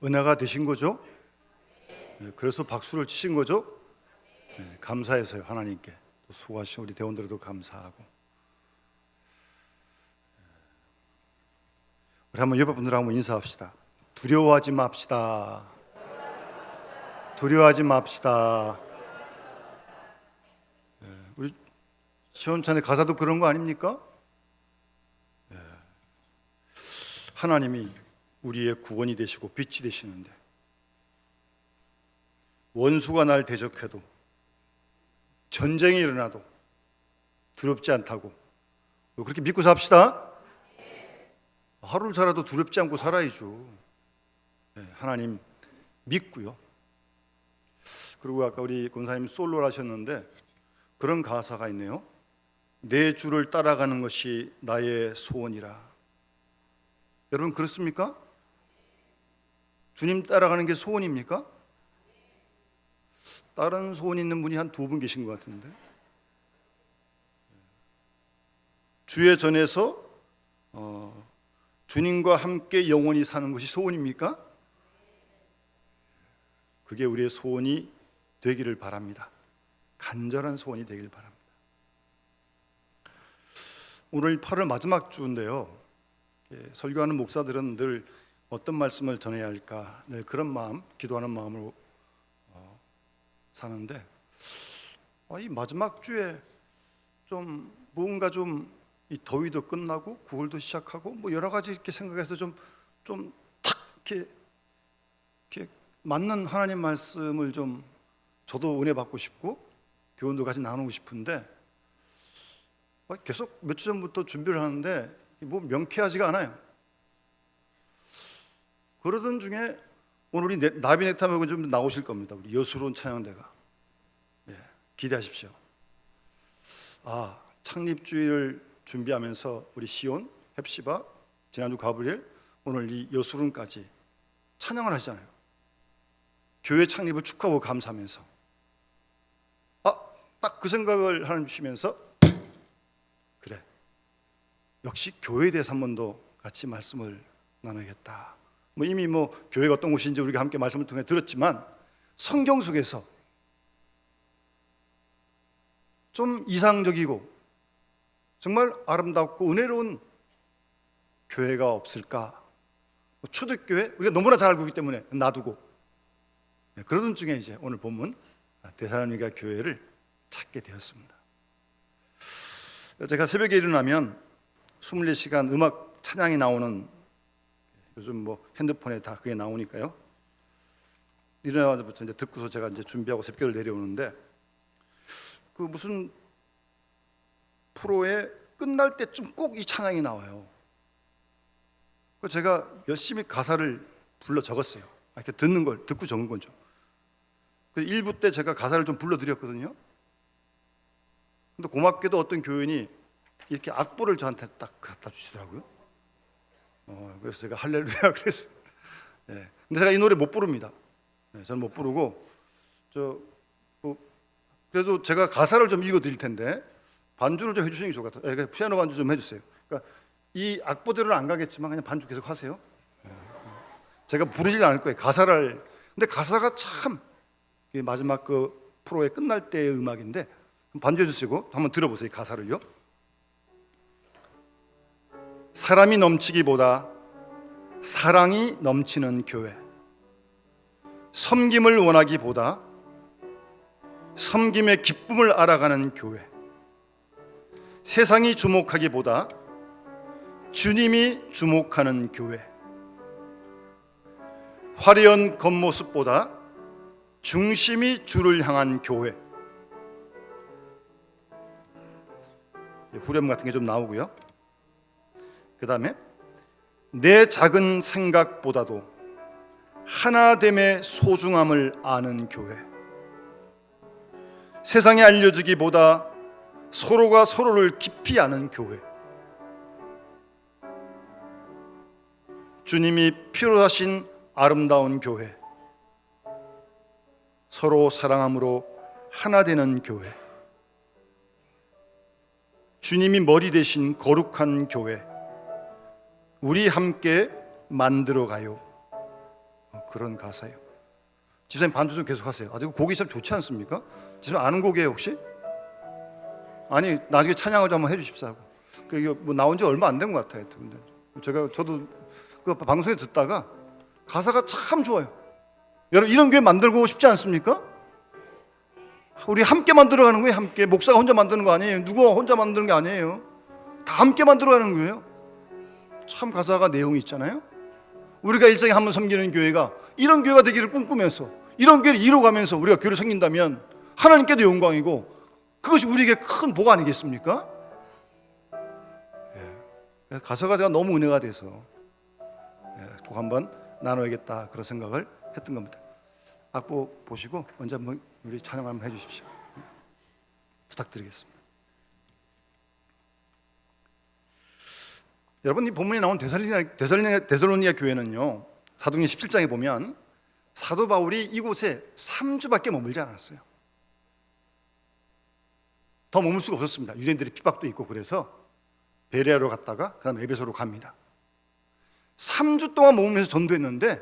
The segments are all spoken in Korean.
은혜가 되신 거죠? 그래서 박수를 치신 거죠? 감사해서요. 하나님께 또 수고하신 우리 대원들에도 감사하고. 우리 한번 옆에 분들하고 한번 인사합시다. 두려워하지 맙시다. 두려워하지 맙시다. 우리 시온찬의 가사도 그런 거 아닙니까? 하나님이 우리의 구원이 되시고 빛이 되시는데 원수가 날 대적해도 전쟁이 일어나도 두렵지 않다고 그렇게 믿고 삽시다. 하루를 살아도 두렵지 않고 살아야죠. 하나님 믿고요. 그리고 아까 우리 권사님 솔로를 하셨는데 그런 가사가 있네요. 내 주를 따라가는 것이 나의 소원이라. 여러분 그렇습니까? 주님 따라가는 게 소원입니까? 다른 소원 있는 분이 한 2분 계신 것 같은데. 주의 전에서 주님과 함께 영원히 사는 것이 소원입니까? 그게 우리의 소원이 되기를 바랍니다. 간절한 소원이 되기를 바랍니다. 오늘 8월 마지막 주인데요. 설교하는 목사들은 늘 어떤 말씀을 전해야 할까 늘 그런 마음, 기도하는 마음으로 사는데 이 마지막 주에 좀 뭔가 좀 이 더위도 끝나고 9월도 시작하고 뭐 여러 가지 이렇게 생각해서 좀 탁 이렇게 맞는 하나님 말씀을 좀 저도 은혜 받고 싶고 교훈도 같이 나누고 싶은데 계속 몇 주 전부터 준비를 하는데 뭐 명쾌하지가 않아요. 그러던 중에 오늘 우리 나비네타하고 좀 나오실 겁니다. 우리 여수론 찬양대가. 기대하십시오. 창립주의를 준비하면서 우리 시온, 헵시바, 지난주 가브리엘, 오늘 이 여수론까지 찬양을 하시잖아요. 교회 창립을 축하하고 감사하면서 딱 그 생각을 하나님 주시면서 그래, 역시 교회에 대해서 한 번 더 같이 말씀을 나누겠다. 이미 교회가 어떤 곳인지 우리가 함께 말씀을 통해 들었지만 성경 속에서 좀 이상적이고 정말 아름답고 은혜로운 교회가 없을까? 초대교회 우리가 너무나 잘 알고 있기 때문에 놔두고 그러던 중에 이제 오늘 본문 데살로니가 교회를 찾게 되었습니다. 제가 새벽에 일어나면 24시간 음악 찬양이 나오는 요즘 핸드폰에 다 그게 나오니까요. 일어나자부터 이제 듣고서 제가 이제 준비하고 새벽을 내려오는데 그 무슨 프로에 끝날 때쯤 꼭 이 찬양이 나와요. 그래서 제가 열심히 가사를 불러 적었어요. 이렇게 듣는 걸 듣고 적은 거죠. 그 1부 때 제가 가사를 좀 불러드렸거든요. 근데 고맙게도 어떤 교인이 이렇게 악보를 저한테 딱 갖다 주시더라고요. 그래서 제가 할렐루야 그랬어요. 근데 제가 이 노래 못 부릅니다. 저는 못 부르고 그래도 제가 가사를 좀 읽어드릴 텐데 반주를 좀 해주시는 게 좋을 것 같아요. 피아노 반주 좀 해주세요. 그러니까 이 악보대로는 안 가겠지만 그냥 반주 계속 하세요. 제가 부르질 않을 거예요. 근데 가사가 참 마지막 그 프로의 끝날 때의 음악인데 반주해 주시고 한번 들어보세요. 가사를요. 사람이 넘치기보다 사랑이 넘치는 교회, 섬김을 원하기보다 섬김의 기쁨을 알아가는 교회, 세상이 주목하기보다 주님이 주목하는 교회, 화려한 겉모습보다 중심이 주를 향한 교회. 후렴 같은 게 좀 나오고요. 그 다음에 내 작은 생각보다도 하나됨의 소중함을 아는 교회, 세상에 알려지기보다 서로가 서로를 깊이 아는 교회, 주님이 피로 하신 아름다운 교회, 서로 사랑함으로 하나 되는 교회, 주님이 머리 되신 거룩한 교회, 우리 함께 만들어가요. 그런 가사예요. 지사님 반주 좀 계속 하세요. 아주 곡이 참 좋지 않습니까? 지사님 아는 곡이에요 혹시? 아니 나중에 찬양을 좀 한번 해주십사고. 이게 뭐 나온 지 얼마 안 된 것 같아요. 근데 저도 그 방송에 듣다가 가사가 참 좋아요. 여러분 이런 교회 만들고 싶지 않습니까? 우리 함께 만들어가는 거예요. 함께 목사가 혼자 만드는 거 아니에요. 누가 혼자 만드는 게 아니에요. 다 함께 만들어가는 거예요. 참 가사가 내용이 있잖아요. 우리가 일생에 한 번 섬기는 교회가 이런 교회가 되기를 꿈꾸면서 이런 교회를 이뤄가면서 우리가 교회를 섬긴다면 하나님께도 영광이고 그것이 우리에게 큰 복 아니겠습니까? 가사가 제가 너무 은혜가 돼서 꼭 한번 나눠야겠다 그런 생각을 했던 겁니다. 악보 보시고 먼저 한번 우리 찬양 한번 해주십시오. 부탁드리겠습니다. 여러분 이 본문에 나온 데살로니가 교회는요 사도행전 17장에 보면 사도 바울이 이곳에 3주밖에 머물지 않았어요. 더 머물 수가 없었습니다. 유대인들의 핍박도 있고 그래서 베레아로 갔다가 그 다음 에베소로 갑니다. 3주 동안 머물면서 전도했는데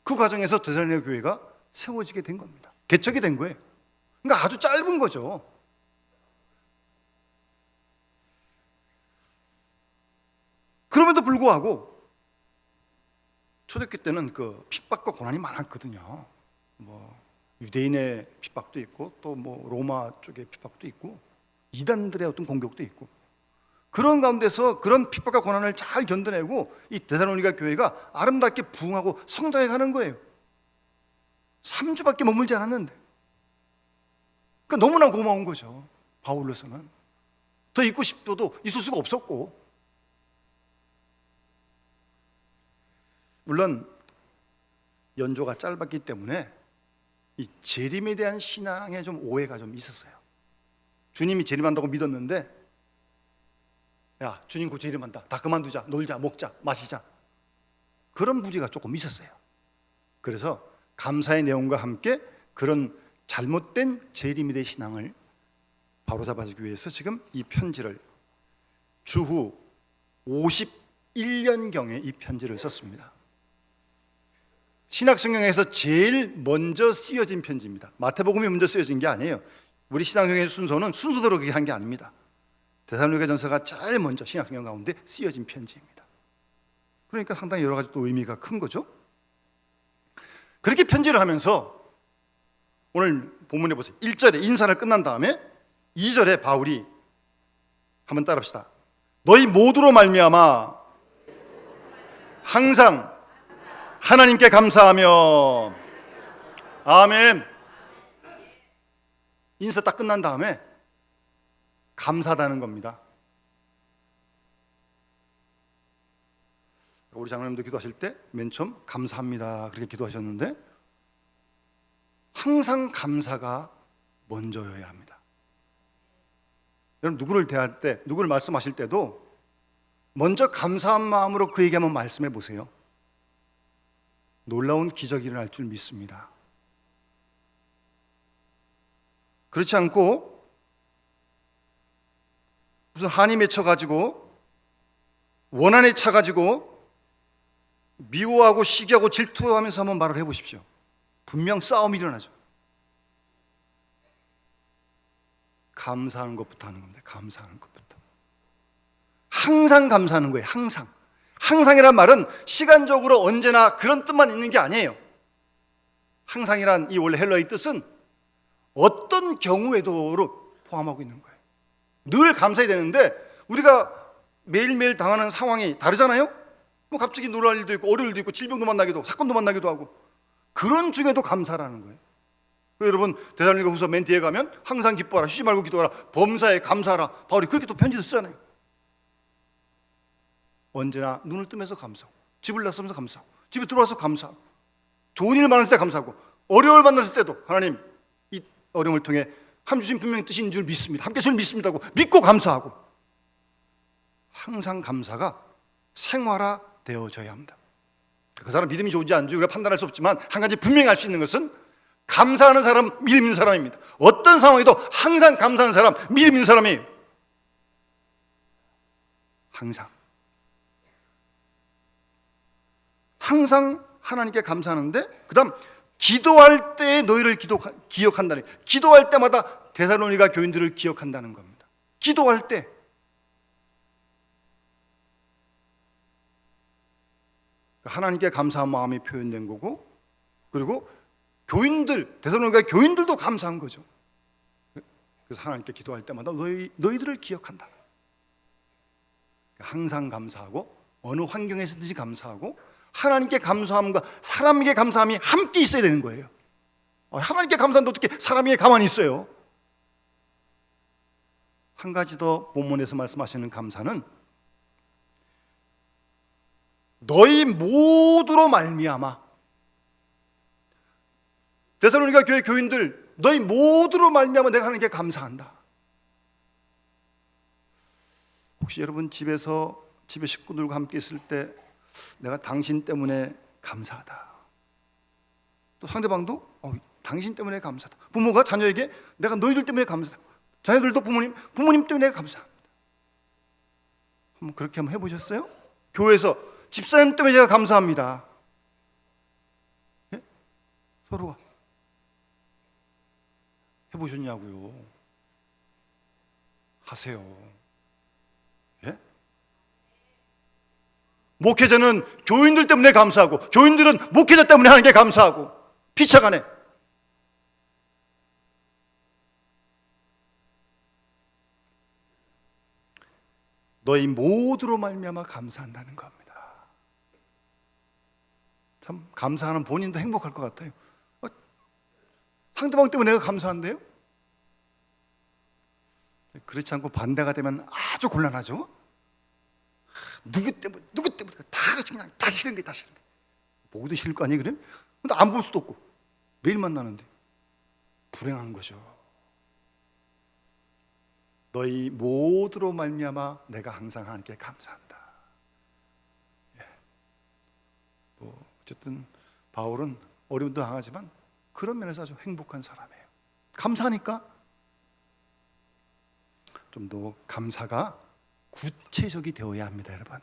그 과정에서 데살로니가 교회가 세워지게 된 겁니다. 개척이 된 거예요. 그러니까 아주 짧은 거죠. 그럼에도 불구하고 초대교회 때는 그 핍박과 고난이 많았거든요. 뭐 유대인의 핍박도 있고 또 뭐 로마 쪽의 핍박도 있고 이단들의 어떤 공격도 있고 그런 가운데서 그런 핍박과 고난을 잘 견뎌내고 이 데살로니가 교회가 아름답게 부흥하고 성장해 가는 거예요. 3주밖에 머물지 않았는데 그러니까 너무나 고마운 거죠. 바울로서는 더 있고 싶어도 있을 수가 없었고 물론 연조가 짧았기 때문에 이 재림에 대한 신앙에 좀 오해가 좀 있었어요. 주님이 재림한다고 믿었는데 야 주님 곧 재림한다 다 그만두자 놀자 먹자 마시자 그런 무리가 조금 있었어요. 그래서 감사의 내용과 함께 그런 잘못된 재림에 대한 신앙을 바로잡아주기 위해서 지금 이 편지를 주후 51년경에 이 편지를 썼습니다. 신약성경에서 제일 먼저 쓰여진 편지입니다. 마태복음이 먼저 쓰여진 게 아니에요. 우리 신약성경의 순서는 순서대로 그렇게 한 게 아닙니다. 데살로니가전서가 제일 먼저 신약성경 가운데 쓰여진 편지입니다. 그러니까 상당히 여러 가지 또 의미가 큰 거죠. 그렇게 편지를 하면서 오늘 본문에 보세요. 1절에 인사를 끝난 다음에 2절에 바울이 한번 따라합시다. 너희 모두로 말미암아 항상 하나님께 감사하며 아멘. 인사 딱 끝난 다음에 감사하다는 겁니다. 우리 장로님도 기도하실 때 맨 처음 감사합니다 그렇게 기도하셨는데 항상 감사가 먼저여야 합니다. 여러분 누구를 대할 때 누구를 말씀하실 때도 먼저 감사한 마음으로 그에게 한번 말씀해 보세요. 놀라운 기적이 일어날 줄 믿습니다. 그렇지 않고 무슨 한이 맺혀가지고 원한에 차가지고 미워하고 시기하고 질투하면서 한번 말을 해보십시오. 분명 싸움이 일어나죠. 감사하는 것부터 하는 겁니다. 감사하는 것부터. 항상 감사하는 거예요. 항상. 항상이란 말은 시간적으로 언제나 그런 뜻만 있는 게 아니에요. 항상이란 이 원래 헬라의 뜻은 어떤 경우에도로 포함하고 있는 거예요. 늘 감사해야 되는데 우리가 매일매일 당하는 상황이 다르잖아요. 뭐 갑자기 놀랄 일도 있고 어려울 일도 있고 질병도 만나기도 하고 사건도 만나기도 하고 그런 중에도 감사라는 거예요. 여러분 데살로니가후서 맨 뒤에 가면 항상 기뻐하라 쉬지 말고 기도하라 범사에 감사하라 바울이 그렇게 또 편지도 쓰잖아요. 언제나 눈을 뜨면서 감사하고 집을 나서면서 감사하고 집에 들어와서 감사하고 좋은 일 많을 때 감사하고 어려움을 만났을 때도 하나님 이 어려움을 통해 함 주신 분명히 뜻인 줄 믿습니다. 함께 줄 믿습니다고 믿고 감사하고 항상 감사가 생활화되어져야 합니다. 그 사람 믿음이 좋은지 안 좋은지 우리가 판단할 수 없지만 한 가지 분명히 알 수 있는 것은 감사하는 사람 믿음 있는 사람입니다. 어떤 상황에도 항상 감사하는 사람 믿음 있는 사람이에요. 항상 하나님께 감사하는데, 그 다음 기도할 때 너희를 기억한다는, 기도할 때마다 데살로니가 교인들을 기억한다는 겁니다. 기도할 때. 하나님께 감사한 마음이 표현된 거고, 그리고 교인들, 데살로니가 교인들도 감사한 거죠. 그래서 하나님께 기도할 때마다 너희들을 기억한다. 항상 감사하고, 어느 환경에서든지 감사하고, 하나님께 감사함과 사람에게 감사함이 함께 있어야 되는 거예요. 하나님께 감사하는데 어떻게 사람에게 가만히 있어요? 한 가지 더 본문에서 말씀하시는 감사는 너희 모두로 말미암아, 데살로니가 교회 교인들, 너희 모두로 말미암아 내가 하나님께 감사한다. 혹시 여러분 집에 식구들과 함께 있을 때 내가 당신 때문에 감사하다. 또 상대방도 당신 때문에 감사하다. 부모가 자녀에게 내가 너희들 때문에 감사하다. 자녀들도 부모님 때문에 감사합니다. 그렇게 한번 해보셨어요? 교회에서 집사님 때문에 제가 감사합니다. 예? 서로가 해보셨냐고요? 하세요. 예? 목회자는 교인들 때문에 감사하고, 교인들은 목회자 때문에 하는 게 감사하고, 피차간에. 너희 모두로 말미암아 감사한다는 겁니다. 참 감사하는 본인도 행복할 것 같아요. 상대방 때문에 내가 감사한데요? 그렇지 않고 반대가 되면 아주 곤란하죠. 누구 때문에 다 같이 그냥 다 싫은 게 다 싫은 게. 보고도 싫을 거 아니에요, 그래? 근데 안 볼 수도 없고 매일 만나는데 불행한 거죠. 너희 모두로 말미암아 내가 항상 하나님께 감사한다. 예. 어쨌든 바울은 어려움도 당하지만 그런 면에서 아주 행복한 사람이에요. 감사하니까. 좀 더 감사가 구체적이 되어야 합니다, 여러분.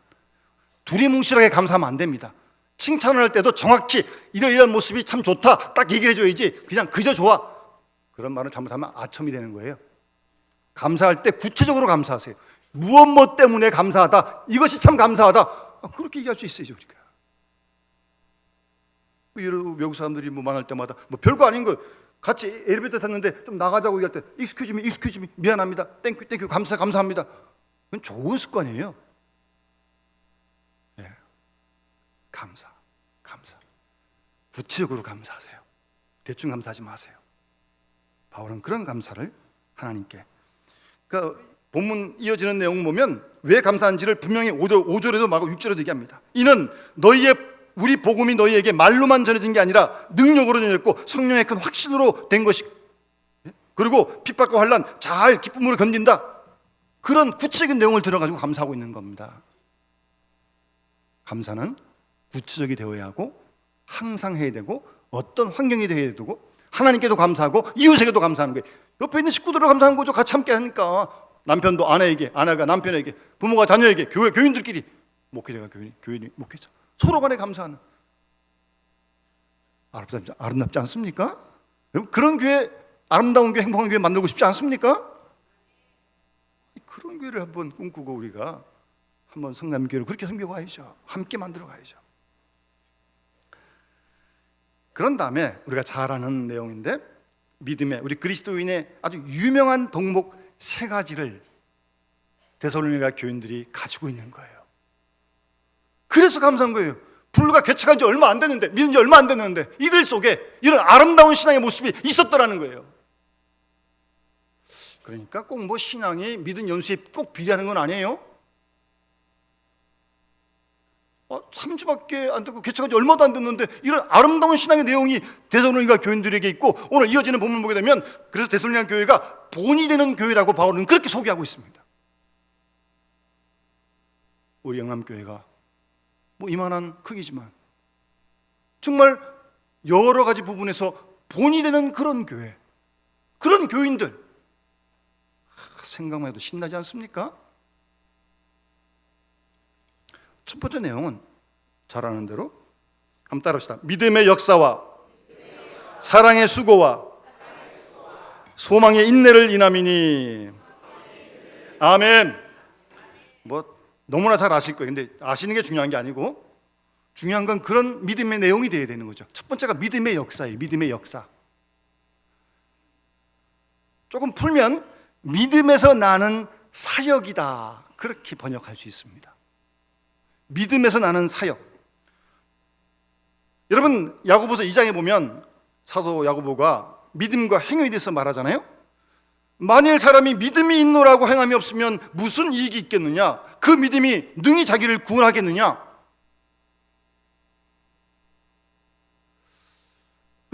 두리뭉실하게 감사하면 안 됩니다. 칭찬을 할 때도 정확히 이런 모습이 참 좋다 딱 얘기를 해줘야지, 그냥 그저 좋아, 그런 말을 잘못하면 아첨이 되는 거예요. 감사할 때 구체적으로 감사하세요. 무엇 때문에 감사하다, 이것이 참 감사하다, 그렇게 얘기할 수 있어야죠, 우리가. 여러 외국 사람들이 만날 때마다 별거 아닌 거, 같이 엘리베이터 탔는데 좀 나가자고 얘기할 때 excuse me, 미안합니다, 땡큐, 감사합니다. 그건 좋은 습관이에요. 예. 감사. 구체적으로 감사하세요. 대충 감사하지 마세요. 바울은 그런 감사를 하나님께. 그러니까 본문 이어지는 내용 보면 왜 감사한지를 분명히 5절에도 말하고 6절에도 얘기합니다. 이는 우리 복음이 너희에게 말로만 전해진 게 아니라 능력으로 전해졌고 성령의 큰 확신으로 된 것이, 그리고 핍박과 환난 잘 기쁨으로 견딘다. 그런 구체적인 내용을 들어가지고 감사하고 있는 겁니다. 감사는 구체적이 되어야 하고, 항상 해야 되고, 어떤 환경이 되어야 되고, 하나님께도 감사하고 이웃에게도 감사하는 거예요. 옆에 있는 식구들을 감사하는 거죠. 같이 함께 하니까. 남편도 아내에게, 아내가 남편에게, 부모가 자녀에게, 교인들끼리, 목회자가 교인이 목회자, 서로 간에 감사하는. 아름답지 않습니까? 여러분, 그런 교회, 아름다운 교회, 행복한 교회 만들고 싶지 않습니까? 그런 교회를 한번 꿈꾸고 우리가 한번 성남교회를 그렇게 섬겨가야죠. 함께 만들어 가야죠. 그런 다음에 우리가 잘 아는 내용인데, 믿음의, 우리 그리스도인의 아주 유명한 덕목 3가지를 데살로니가 교인들이 가지고 있는 거예요. 그래서 감사한 거예요. 불과 개척한 지 얼마 안 됐는데, 믿은 지 얼마 안 됐는데 이들 속에 이런 아름다운 신앙의 모습이 있었더라는 거예요. 그러니까 꼭 신앙이 믿은 연수에 꼭 비례하는 건 아니에요. 3주밖에 안 됐고 개척한 지 얼마도 안 됐는데 이런 아름다운 신앙의 내용이 데살로니가 교인들에게 있고, 오늘 이어지는 본문 보게 되면 그래서 데살로니가 교회가 본이 되는 교회라고 바울은 그렇게 소개하고 있습니다. 우리 영남교회가 이만한 크기지만 정말 여러 가지 부분에서 본이 되는 그런 교회, 그런 교인들, 생각만 해도 신나지 않습니까? 첫 번째 내용은 잘 아는 대로 한번 따라합시다. 믿음의 역사와 사랑의 수고와 소망의 인내를 인함이니. 아멘. 뭐 너무나 잘 아실 거예요. 근데 아시는 게 중요한 게 아니고, 중요한 건 그런 믿음의 내용이 되어야 되는 거죠. 첫 번째가 믿음의 역사예요. 믿음의 역사. 조금 풀면 믿음에서 나는 사역이다, 그렇게 번역할 수 있습니다. 믿음에서 나는 사역. 여러분, 야고보서 2장에 보면 사도 야고보가 믿음과 행위에 대해서 말하잖아요. 만일 사람이 믿음이 있노라고 행함이 없으면 무슨 이익이 있겠느냐? 그 믿음이 능히 자기를 구원하겠느냐?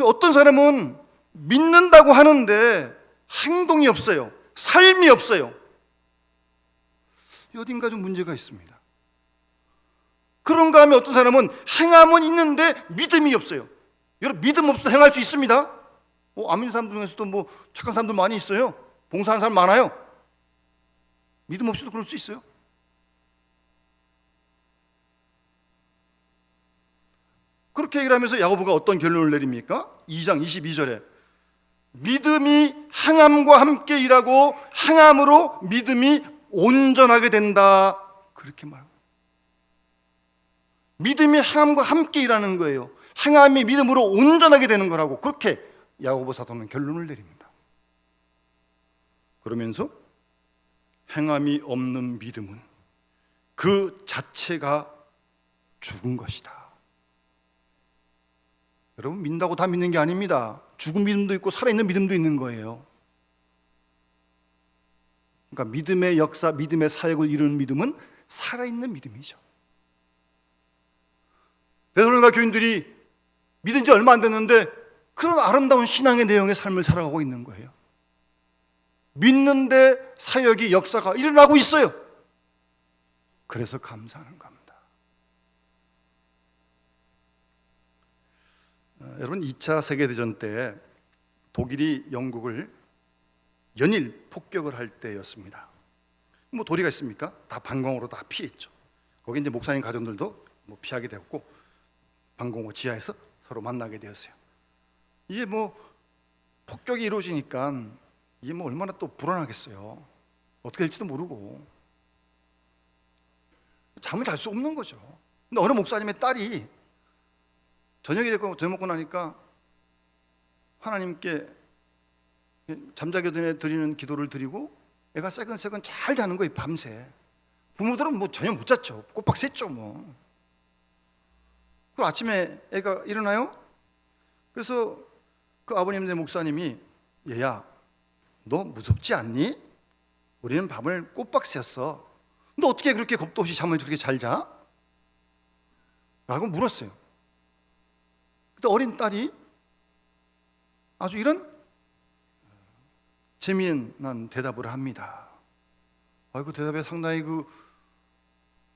어떤 사람은 믿는다고 하는데 행동이 없어요. 삶이 없어요. 어딘가 좀 문제가 있습니다. 그런가 하면 어떤 사람은 행함은 있는데 믿음이 없어요. 여러분, 믿음 없어도 행할 수 있습니다. 안 믿는 사람 중에서도 뭐 착한 사람들 많이 있어요. 봉사하는 사람 많아요. 믿음 없이도 그럴 수 있어요. 그렇게 얘기를 하면서 야고보가 어떤 결론을 내립니까? 2장 22절에 믿음이 행함과 함께 일하고 행함으로 믿음이 온전하게 된다, 그렇게 말합니다. 믿음이 행함과 함께 일하는 거예요. 행함이 믿음으로 온전하게 되는 거라고, 그렇게 야고보 사도는 결론을 내립니다. 그러면서 행함이 없는 믿음은 그 자체가 죽은 것이다. 여러분, 믿는다고 다 믿는 게 아닙니다. 죽은 믿음도 있고 살아있는 믿음도 있는 거예요. 그러니까 믿음의 역사, 믿음의 사역을 이루는 믿음은 살아있는 믿음이죠. 베드로가 교인들이 믿은 지 얼마 안 됐는데 그런 아름다운 신앙의 내용의 삶을 살아가고 있는 거예요. 믿는데 사역이, 역사가 일어나고 있어요. 그래서 감사하는 겁니다. 여러분, 2차 세계대전 때 독일이 영국을 연일 폭격을 할 때였습니다. 뭐 도리가 있습니까? 다 방공호로 다 피했죠. 거기 이제 목사님 가족들도 뭐 피하게 되었고, 방공호 지하에서 서로 만나게 되었어요. 이게 뭐 폭격이 이루어지니까 이게 뭐 얼마나 또 불안하겠어요. 어떻게 될지도 모르고 잠을 잘 수 없는 거죠. 근데 어느 목사님의 딸이 저녁이 됐고 저녁 먹고 나니까 하나님께 잠자기 전에 드리는 기도를 드리고 애가 새근새근 잘 자는 거예요. 밤새. 부모들은 뭐 전혀 못 잤죠. 꼬박 샜죠 뭐. 그리고 아침에 애가 일어나요. 그래서 그 아버님네 목사님이, 얘야, 너 무섭지 않니? 우리는 밤을 꼬박 샜어. 너 어떻게 그렇게 겁도 없이 잠을 그렇게 잘 자? 라고 물었어요. 그때 어린 딸이 아주 이런 재미난 대답을 합니다. 그 대답에 상당히 그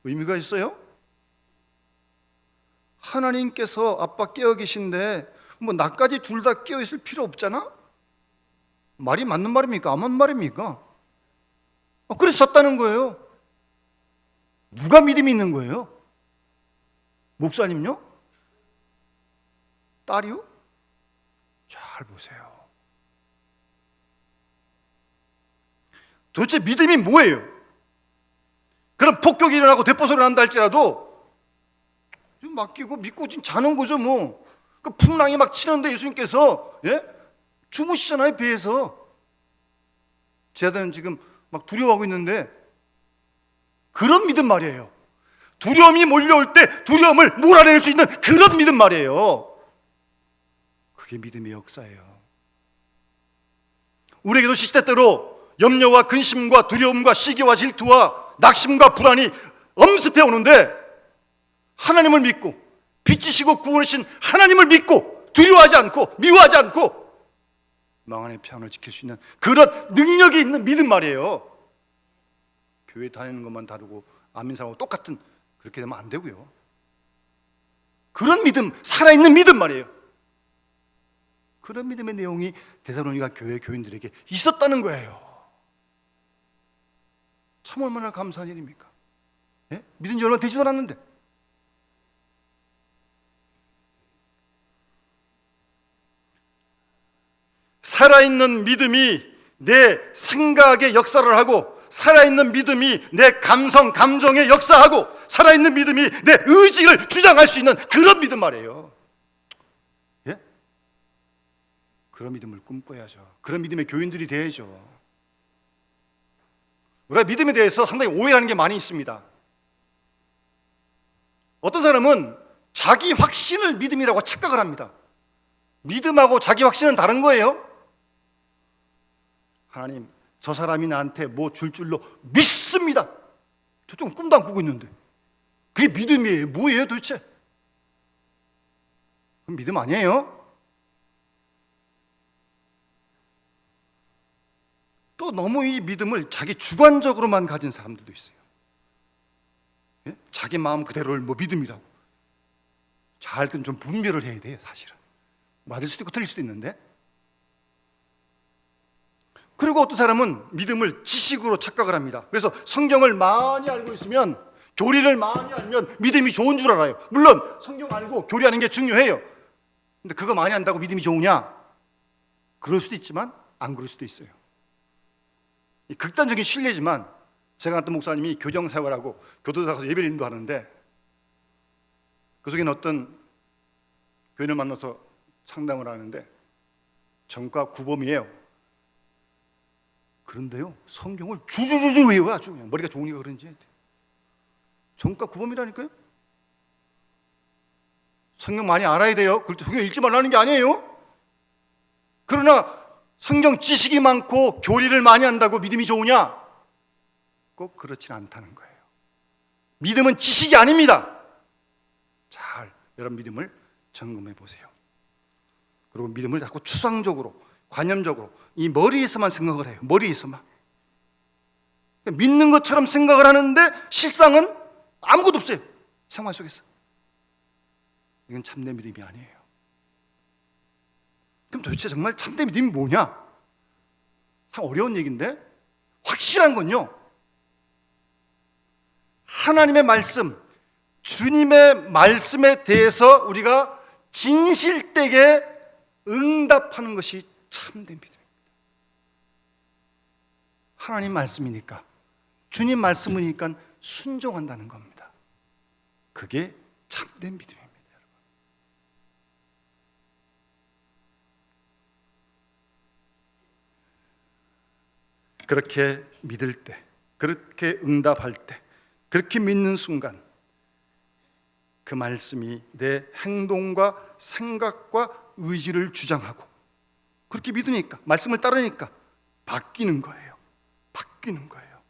의미가 있어요. 하나님께서 아빠 깨어 계신데 뭐 나까지 둘 다 깨어 있을 필요 없잖아? 말이 맞는 말입니까? 안 맞는 말입니까? 그래서 잤다는 거예요. 누가 믿음이 있는 거예요? 목사님요? 딸이요? 잘 보세요. 도대체 믿음이 뭐예요? 그럼 폭격이 일어나고 대포소리 난다 할지라도 맡기고 믿고 지금 자는 거죠 뭐. 그 풍랑이 막 치는데 예수님께서 주무시잖아요, 배에서. 제 아들은 지금 막 두려워하고 있는데 그런 믿음 말이에요. 두려움이 몰려올 때 두려움을 몰아낼 수 있는 그런 믿음 말이에요. 그게 믿음의 역사예요. 우리에게도 시대때로 염려와 근심과 두려움과 시기와 질투와 낙심과 불안이 엄습해 오는데 하나님을 믿고 빛이시고 구원이신 하나님을 믿고 두려워하지 않고 미워하지 않고 망한의 평안을 지킬 수 있는 그런 능력이 있는 믿음 말이에요. 교회 다니는 것만 다르고 안 믿는 사람하고 똑같은, 그렇게 되면 안 되고요. 그런 믿음, 살아있는 믿음 말이에요. 그런 믿음의 내용이 데살로니가 교회 교인들에게 있었다는 거예요. 참 얼마나 감사한 일입니까? 믿은 지 얼마 되지도 않았는데. 살아있는 믿음이 내 생각의 역사를 하고, 살아있는 믿음이 내 감정의 역사하고, 살아있는 믿음이 내 의지를 주장할 수 있는 그런 믿음 말이에요. 예? 그런 믿음을 꿈꿔야죠. 그런 믿음의 교인들이 돼야죠. 우리가 믿음에 대해서 상당히 오해하는 게 많이 있습니다. 어떤 사람은 자기 확신을 믿음이라고 착각을 합니다. 믿음하고 자기 확신은 다른 거예요. 하나님, 저 사람이 나한테 뭐 줄 줄로 믿습니다. 저쪽은 꿈도 안 꾸고 있는데 그게 믿음이에요? 뭐예요 도대체? 그건 믿음 아니에요? 또 너무 이 믿음을 자기 주관적으로만 가진 사람들도 있어요. 예? 자기 마음 그대로를 뭐 믿음이라고. 잘 좀 분별을 해야 돼요. 사실은 맞을 수도 있고 틀릴 수도 있는데. 그리고 어떤 사람은 믿음을 지식으로 착각을 합니다. 그래서 성경을 많이 알고 있으면, 교리를 많이 알면 믿음이 좋은 줄 알아요. 물론 성경 알고 교리하는 게 중요해요. 근데 그거 많이 안다고 믿음이 좋으냐? 그럴 수도 있지만 안 그럴 수도 있어요. 이 극단적인 신뢰지만, 제가 아는 목사님이 교정생활하고 교도소 가서 예배를 인도하는데, 그 속에는 어떤 교인을 만나서 상담을 하는데 전과 구범이에요. 그런데요, 성경을 주주주주 외워요. 아주 그냥 머리가 좋으니까 그런지. 전과 구범이라니까요. 성경 많이 알아야 돼요. 그럴 때 성경 읽지 말라는 게 아니에요. 그러나 성경 지식이 많고 교리를 많이 한다고 믿음이 좋으냐? 꼭 그렇진 않다는 거예요. 믿음은 지식이 아닙니다. 잘 여러분 믿음을 점검해 보세요. 그리고 믿음을 자꾸 추상적으로, 관념적으로 이 머리에서만 생각을 해요. 머리에서만 믿는 것처럼 생각을 하는데 실상은 아무것도 없어요. 생활 속에서. 이건 참된 믿음이 아니에요. 그럼 도대체 정말 참된 믿음이 뭐냐? 참 어려운 얘기인데, 확실한 건요, 하나님의 말씀, 주님의 말씀에 대해서 우리가 진실되게 응답하는 것이 참된 믿음입니다. 하나님 말씀이니까, 주님 말씀이니까 순종한다는 겁니다. 그게 참된 믿음입니다. 여러분. 그렇게 믿을 때, 그렇게 응답할 때, 그렇게 믿는 순간 그 말씀이 내 행동과 생각과 의지를 주장하고, 그렇게 믿으니까, 말씀을 따르니까 바뀌는 거예요. 바뀌는 거예요.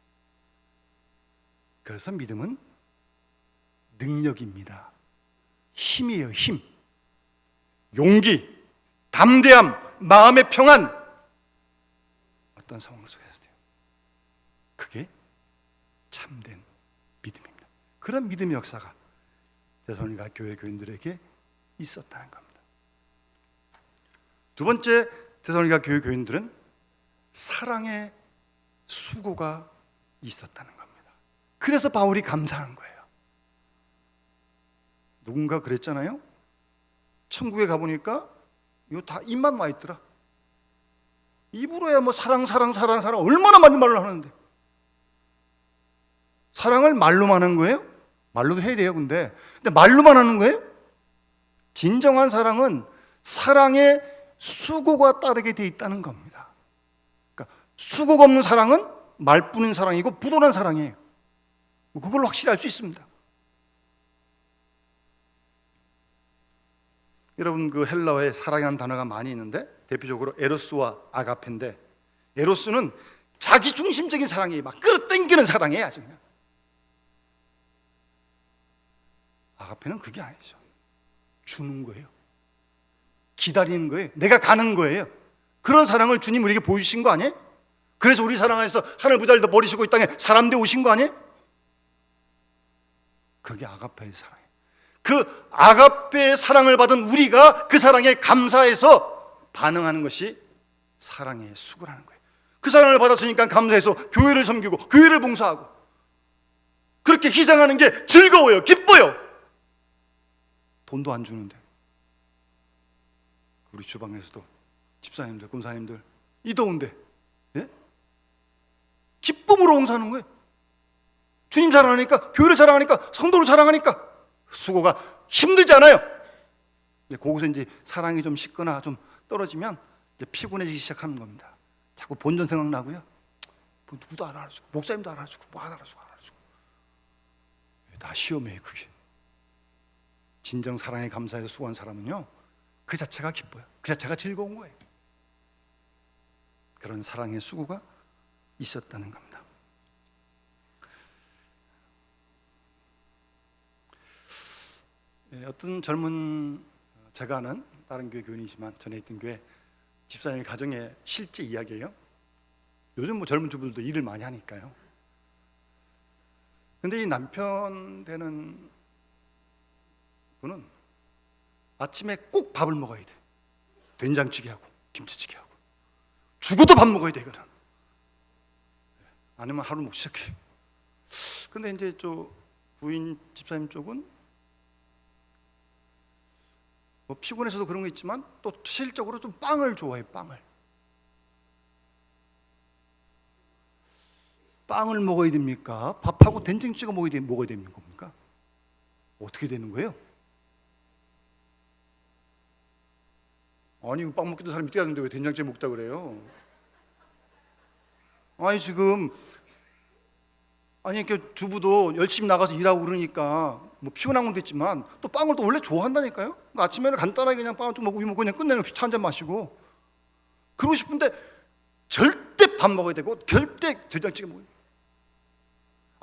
그래서 믿음은 능력입니다. 힘이에요. 힘. 용기, 담대함, 마음의 평안. 어떤 상황 속에서도요. 그게 참된 믿음입니다. 그런 믿음의 역사가 데살로니가 교회 교인들에게 있었다는 겁니다. 두 번째, 데살로니가 교회 교인들은 사랑의 수고가 있었다는 겁니다. 그래서 바울이 감사한 거예요. 누군가 그랬잖아요. 천국에 가보니까 이거 다 입만 와 있더라. 입으로야 뭐 사랑 얼마나 많은 말을 하는데, 사랑을 말로만 하는 거예요? 말로도 해야 돼요. 근데 말로만 하는 거예요? 진정한 사랑은 사랑의 수고가 따르게 돼 있다는 겁니다. 그러니까 수고가 없는 사랑은 말뿐인 사랑이고 부도난 사랑이에요. 그걸로 확실히 알 수 있습니다. 여러분, 그 헬라어에 사랑이라는 단어가 많이 있는데 대표적으로 에로스와 아가페인데, 에로스는 자기중심적인 사랑이에요. 막 끌어당기는 사랑이에요. 아주 그냥. 아가페는 그게 아니죠. 주는 거예요. 기다리는 거예요. 내가 가는 거예요. 그런 사랑을 주님 우리에게 보여주신 거 아니에요? 그래서 우리 사랑에서 하늘 부자들도 버리시고 이 땅에 사람 되어 오신 거 아니에요? 그게 아가페의 사랑이에요. 그 아가페의 사랑을 받은 우리가 그 사랑에 감사해서 반응하는 것이 사랑의 수고라는 거예요. 그 사랑을 받았으니까 감사해서 교회를 섬기고 교회를 봉사하고 그렇게 희생하는 게 즐거워요. 기뻐요. 돈도 안 주는데. 우리 주방에서도 집사님들, 권사님들, 이 더운데, 예? 기쁨으로 봉사하는 거예요. 주님 자랑하니까, 교회를 자랑하니까, 성도를 자랑하니까 수고가 힘들지 않아요. 거기서 이제 사랑이 좀 식거나 좀 떨어지면 이제 피곤해지기 시작하는 겁니다. 자꾸 본전 생각나고요. 뭐 누구도 안 알아주고, 목사님도 안 알아주고, 뭐 안 알아주고. 다 시험이에요, 그게. 진정 사랑에 감사해서 수고한 사람은요, 그 자체가 기뻐요. 그 자체가 즐거운 거예요. 그런 사랑의 수고가 있었다는 겁니다. 어떤 젊은, 제가 아는 다른 교회 교인이지만 전에 있던 교회 집사님의 가정의 실제 이야기예요. 요즘 뭐 젊은 주부들도 일을 많이 하니까요. 근데 이 남편 되는 분은 아침에 꼭 밥을 먹어야 돼. 된장찌개하고 김치찌개하고. 죽어도 밥 먹어야 돼, 이거는. 아니면 하루 못 시작해. 근데 이제 저 부인 집사님 쪽은 뭐 피곤해서도 그런 거 있지만 또 실적으로 좀 빵을 좋아해요, 빵을. 빵을 먹어야 됩니까? 밥하고 된장찌개 먹어야 되는 겁니까? 어떻게 되는 거예요? 아니, 빵 먹기도 사람이 뛰어야 되는데 왜 된장찌개 먹다 그래요? 아니, 지금 그 주부도 열심히 나가서 일하고 그러니까 뭐 피곤한 것도 있지만 또 빵을 또 원래 좋아한다니까요. 그러니까 아침에는 간단하게 그냥 빵을 좀 먹고 우유 먹고 그냥 끝내는 차 한 잔 마시고 그러고 싶은데 절대 밥 먹어야 되고 절대 된장찌개 먹어야 돼요.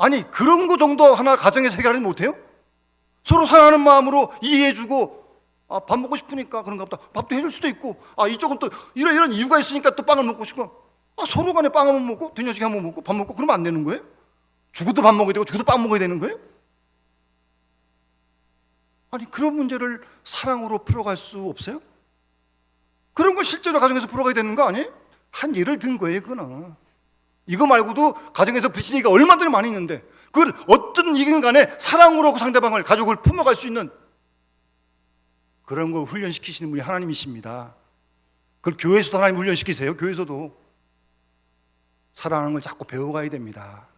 아니, 그런 거 정도 하나 가정에서 해결하지 못해요? 서로 사랑하는 마음으로 이해해주고, 밥 먹고 싶으니까 그런가 보다. 밥도 해줄 수도 있고, 이쪽은 또 이런 이유가 있으니까 또 빵을 먹고 싶고, 서로 간에 빵 한번 먹고 된장찌개 한번 먹고 밥 먹고 그러면 안 되는 거예요? 죽어도 밥 먹어야 되고 죽어도 빵 먹어야 되는 거예요? 아니, 그런 문제를 사랑으로 풀어갈 수 없어요? 그런 걸 실제로 가정에서 풀어가야 되는 거 아니에요? 한 예를 든 거예요, 그거는. 이거 말고도 가정에서 부딪힌 얘기가 얼마나 많이 있는데 그걸 어떤 이긴 간에 사랑으로 그 상대방을, 가족을 품어갈 수 있는 그런 걸 훈련시키시는 분이 하나님이십니다. 그걸 교회에서도 하나님 훈련시키세요. 교회에서도 사랑하는 걸 자꾸 배워가야 됩니다.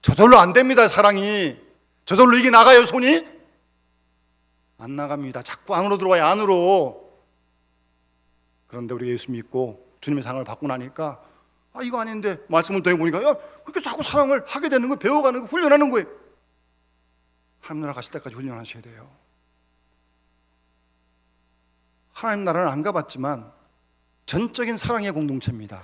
저절로 안 됩니다. 사랑이 저절로 이게 나가요. 손이 안 나갑니다. 자꾸 안으로 들어와요. 안으로. 그런데 우리가 예수 믿고 주님의 사랑을 받고 나니까 이거 아닌데 말씀을 더 해보니까 그렇게 자꾸 사랑을 하게 되는 거예요. 배워가는 거예요. 훈련하는 거예요. 하나님 나라 가실 때까지 훈련하셔야 돼요. 하나님 나라는 안 가봤지만 전적인 사랑의 공동체입니다.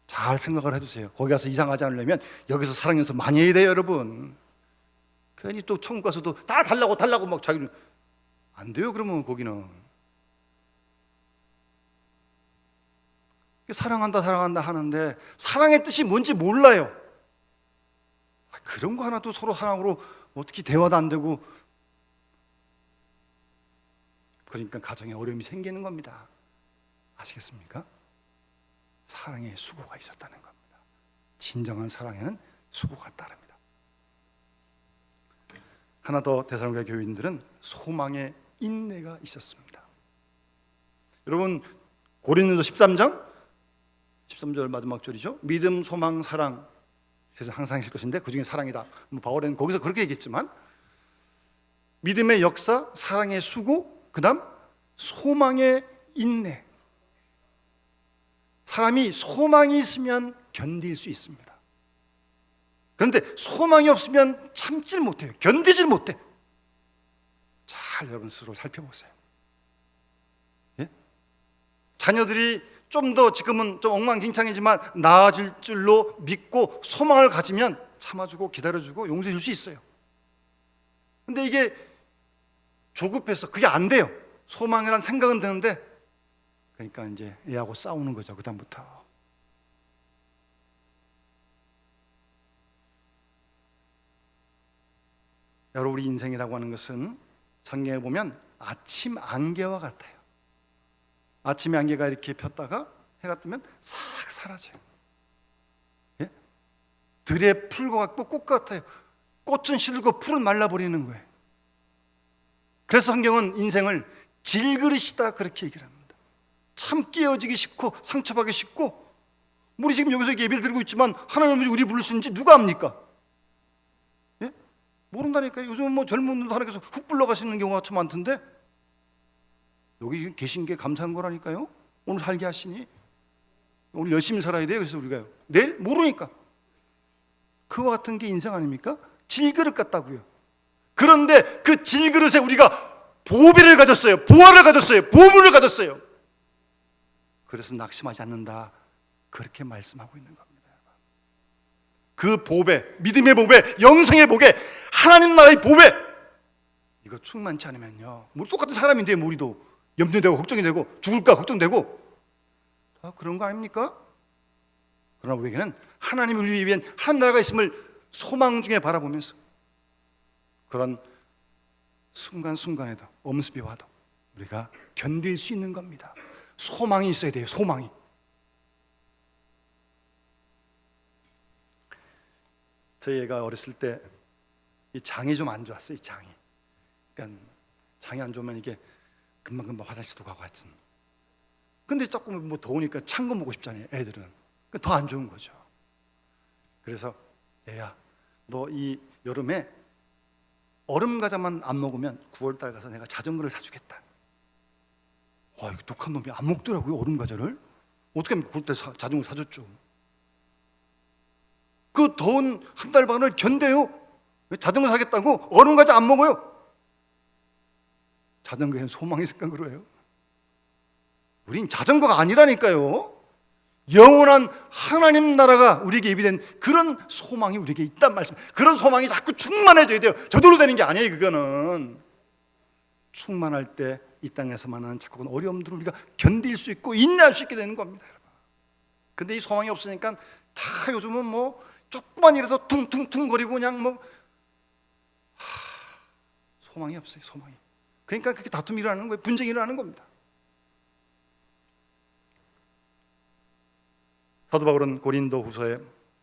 잘 생각을 해두세요. 거기 가서 이상하지 않으려면 여기서 사랑 연습 많이 해야 돼요, 여러분. 괜히 또 천국 가서도 다 달라고 막 자기는 안 돼요. 그러면 거기는 사랑한다 하는데 사랑의 뜻이 뭔지 몰라요. 그런 거 하나도 서로 사랑으로 어떻게 대화도 안 되고, 그러니까 가정에 어려움이 생기는 겁니다. 아시겠습니까? 사랑에 수고가 있었다는 겁니다. 진정한 사랑에는 수고가 따릅니다. 하나 더, 데살로니가 교인들은 소망의 인내가 있었습니다. 여러분, 고린도서 13절 마지막 절이죠. 믿음, 소망, 사랑, 그래서 항상 있을 것인데 그 중에 사랑이다. 바울은 거기서 그렇게 얘기했지만 믿음의 역사, 사랑의 수고, 그 다음 소망의 인내. 사람이 소망이 있으면 견딜 수 있습니다. 그런데 소망이 없으면 참질 못해요. 견디질 못해. 잘 여러분 스스로 살펴보세요. 예? 자녀들이 좀 더 지금은 좀 엉망진창이지만 나아질 줄로 믿고 소망을 가지면 참아주고 기다려주고 용서해 줄 수 있어요. 근데 이게 조급해서 그게 안 돼요. 소망이란 생각은 드는데, 그러니까 이제 애하고 싸우는 거죠. 그 다음부터. 여러분, 우리 인생이라고 하는 것은 성경에 보면 아침 안개와 같아요. 아침에 안개가 이렇게 폈다가 해가 뜨면 싹 사라져요. 예? 들의 풀과 같고 꽃 같아요. 꽃은 시들고 풀은 말라버리는 거예요. 그래서 성경은 인생을 질그릇이다 그렇게 얘기를 합니다. 참 깨어지기 싫고 상처받기 싫고, 우리 지금 여기서 예배를 드리고 있지만 하나님이 우리 부를 수 있는지 누가 압니까? 예? 모른다니까요. 요즘 뭐 젊은 분들도 하나님께서 훅 불러가시는 경우가 참 많던데, 여기 계신 게 감사한 거라니까요. 오늘 살게 하시니 오늘 열심히 살아야 돼요. 그래서 우리가요, 내일 모르니까. 그와 같은 게 인생 아닙니까? 질그릇 같다고요. 그런데 그 질그릇에 우리가 보배를 가졌어요. 보화를 가졌어요. 보물을 가졌어요. 그래서 낙심하지 않는다, 그렇게 말씀하고 있는 겁니다. 그 보배, 믿음의 보배, 영생의 보배, 하나님 나라의 보배, 이거 충만치 않으면요, 우리 똑같은 사람인데 우리도 염려되고 걱정이 되고 죽을까 걱정되고 다 그런 거 아닙니까? 그러나 우리에게는 하나님을 위한 하나님 나라가 있음을 소망 중에 바라보면서 그런 순간순간에도 엄습이 와도 우리가 견딜 수 있는 겁니다. 소망이 있어야 돼요. 소망이. 저희 애가 어렸을 때 이 장이 좀 안 좋았어요. 이 장이. 그러니까 장이 안 좋으면 이게 금방금방 화장실도 가고 하여튼. 근데 조금 뭐 더우니까 찬 거 먹고 싶잖아요. 애들은. 더 안 좋은 거죠. 그래서 애야, 너 이 여름에 얼음 과자만 안 먹으면 9월달 가서 내가 자전거를 사주겠다. 와, 이거 독한 놈이 안 먹더라고요, 얼음 과자를. 어떻게 하면 9월달 자전거 사줬죠. 그 더운 한 달 반을 견뎌요. 자전거 사겠다고 얼음 과자 안 먹어요. 자전거에는 소망이 있을까 그래요? 우린 자전거가 아니라니까요. 영원한 하나님 나라가 우리에게 예비된 그런 소망이 우리에게 있단 말씀. 그런 소망이 자꾸 충만해져야 돼요. 저절로 되는 게 아니에요. 그거는 충만할 때 이 땅에서 만나는 작은 어려움들을 우리가 견딜 수 있고 인내할 수 있게 되는 겁니다, 여러분. 근데 이 소망이 없으니까 다 요즘은 뭐 조그만 일에도 퉁퉁퉁 거리고 그냥 뭐 소망이 없어요. 소망이. 그러니까 그렇게 다툼이 일어나는 거예요. 분쟁이 일어나는 겁니다. 사도 바울은 고린도 후서에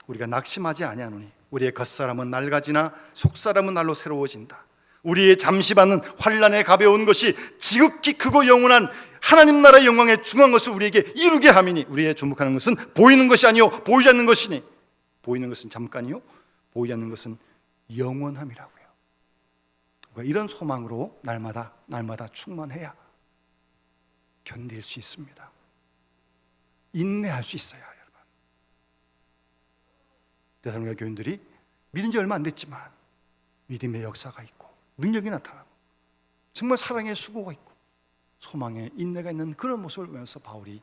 우리가 낙심하지 아니하노니 우리의 겉사람은 낡아지나 속사람은 날로 새로워진다. 우리의 잠시 받는 환난의 가벼운 것이 지극히 크고 영원한 하나님 나라의 영광에 중한 것을 우리에게 이루게 함이니 우리의 주목하는 것은 보이는 것이 아니요 보이지 않는 것이니 보이는 것은 잠깐이요 보이지 않는 것은 영원함이라고요. 이런 소망으로 날마다 충만해야 견딜 수 있습니다. 인내할 수 있어요, 여러분. 데살로니가 교인들이 믿은 지 얼마 안 됐지만 믿음의 역사가 있고 능력이 나타나고 정말 사랑의 수고가 있고 소망의 인내가 있는 그런 모습을 보면서 바울이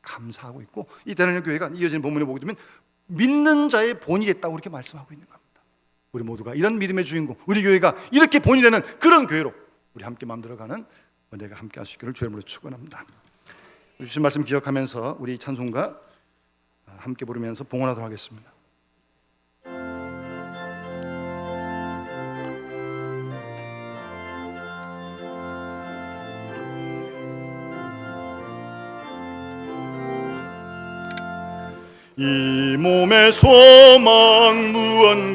감사하고 있고, 이 데살로니가 교회가 이어지는 본문에 보게 되면 믿는 자의 본이 됐다고 그렇게 말씀하고 있는 겁니다. 우리 모두가 이런 믿음의 주인공, 우리 교회가 이렇게 본이 되는 그런 교회로 우리 함께 만들어가는 은혜가 함께 할 수 있기를 주의 이름으로 축원합니다. 주신 말씀 기억하면서 우리 찬송가 함께 부르면서 봉헌하도록 하겠습니다. 이 몸의 소망 무언가